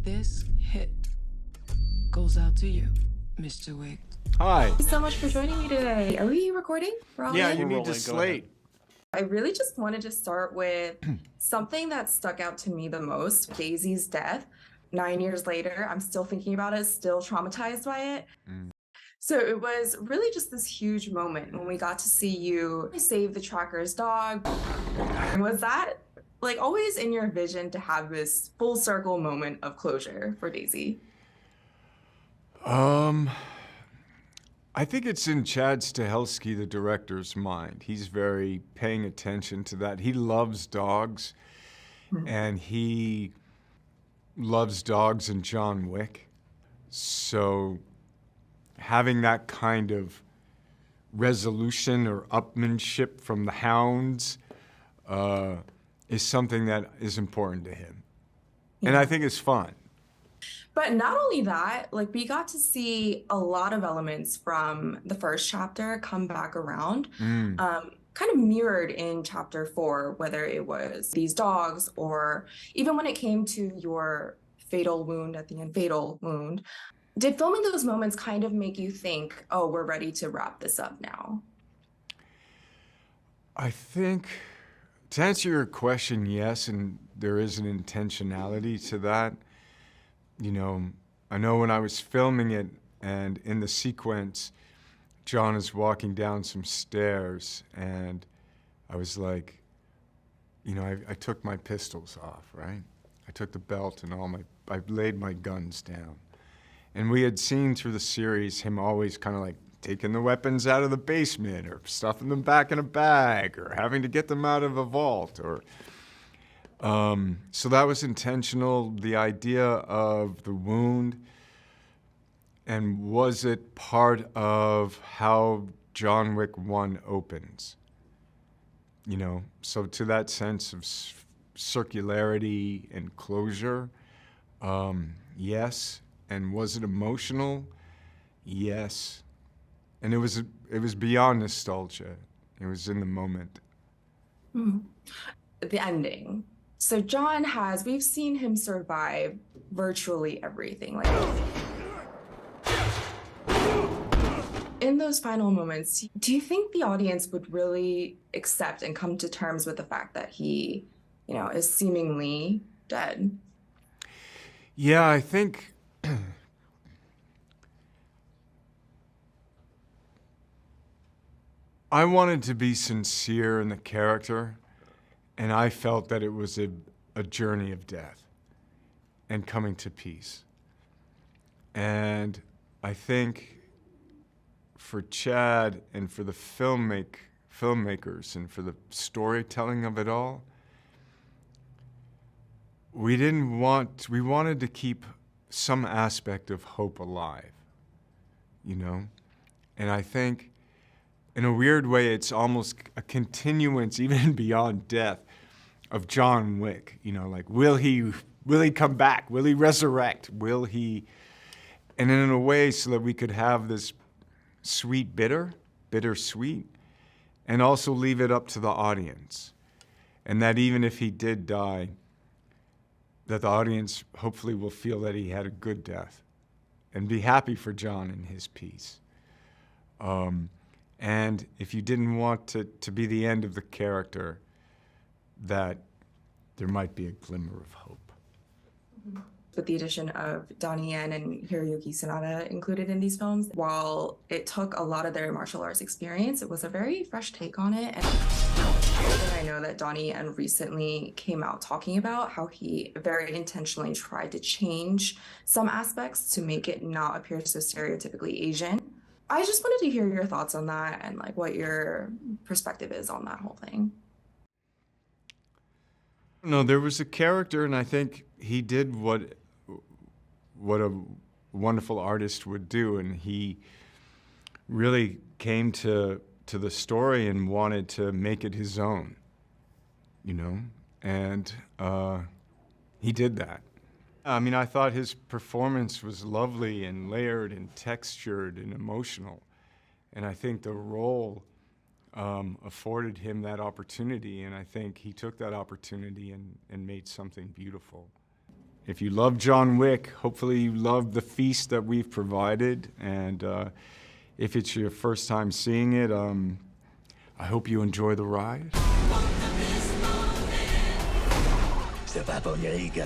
This hit goes out to you, Mr. Wick. Hi. Thank you so much for joining me today. Are we recording? Yeah, you in? need to slate. I really just wanted to start with something that stuck out to me the most, Daisy's death. 9 years later, I'm still thinking about it, still traumatized by it. So it was really just this huge moment when we got to see you save the tracker's dog. Was that like always in your vision to have this full circle moment of closure for Daisy? I think it's in Chad Stahelski, the director's mind. He's very paying attention to that. He loves dogs, and he loves dogs in John Wick. So having that kind of resolution or upmanship from the hounds is something that is important to him. And I think it's fun. But not only that, like we got to see a lot of elements from the first chapter come back around, kind of mirrored in chapter 4, whether it was these dogs or even when it came to your fatal wound at the Unfatal wound. Did filming those moments kind of make you think, oh, we're ready to wrap this up now? I think, to answer your question, yes, and there is an intentionality to that. You know, I know when I was filming it and in the sequence, John is walking down some stairs and I was like, you know, I took my pistols off, right? I took the belt and I laid my guns down. And we had seen through the series him always kind of like taking the weapons out of the basement or stuffing them back in a bag or having to get them out of a vault or... So that was intentional, the idea of the wound, and was it part of how John Wick 1 opens? You know, so to that sense of circularity and closure, yes. And was it emotional? Yes. And it was beyond nostalgia. It was in the moment. The ending. So John we've seen him survive virtually everything. Like in those final moments, do you think the audience would really accept and come to terms with the fact that he, you know, is seemingly dead? Yeah, I think I wanted to be sincere in the character. And I felt that it was a journey of death and coming to peace. And I think for Chad and for the filmmakers and for the storytelling of it all, we wanted to keep some aspect of hope alive, you know? And I think in a weird way, it's almost a continuance, even beyond death, of John Wick. You know, like, will he come back? Will he resurrect? Will he? And in a way, so that we could have this sweet, bittersweet, and also leave it up to the audience. And that even if he did die, that the audience hopefully will feel that he had a good death and be happy for John and his peace. And if you didn't want to be the end of the character, that there might be a glimmer of hope. With the addition of Donnie Yen and Hiroyuki Sanada included in these films, while it took a lot of their martial arts experience, it was a very fresh take on it. And I know that Donnie Yen recently came out talking about how he very intentionally tried to change some aspects to make it not appear so stereotypically Asian. I just wanted to hear your thoughts on that and like what your perspective is on that whole thing. No, there was a character, and I think he did what a wonderful artist would do, and he really came to the story and wanted to make it his own, you know, and he did that. I mean, I thought his performance was lovely and layered and textured and emotional. And I think the role afforded him that opportunity, and I think he took that opportunity and made something beautiful. if you love John Wick, hopefully you love the feast that we've provided. And if it's your first time seeing it, I hope you enjoy the ride. C'est pas pour les gars.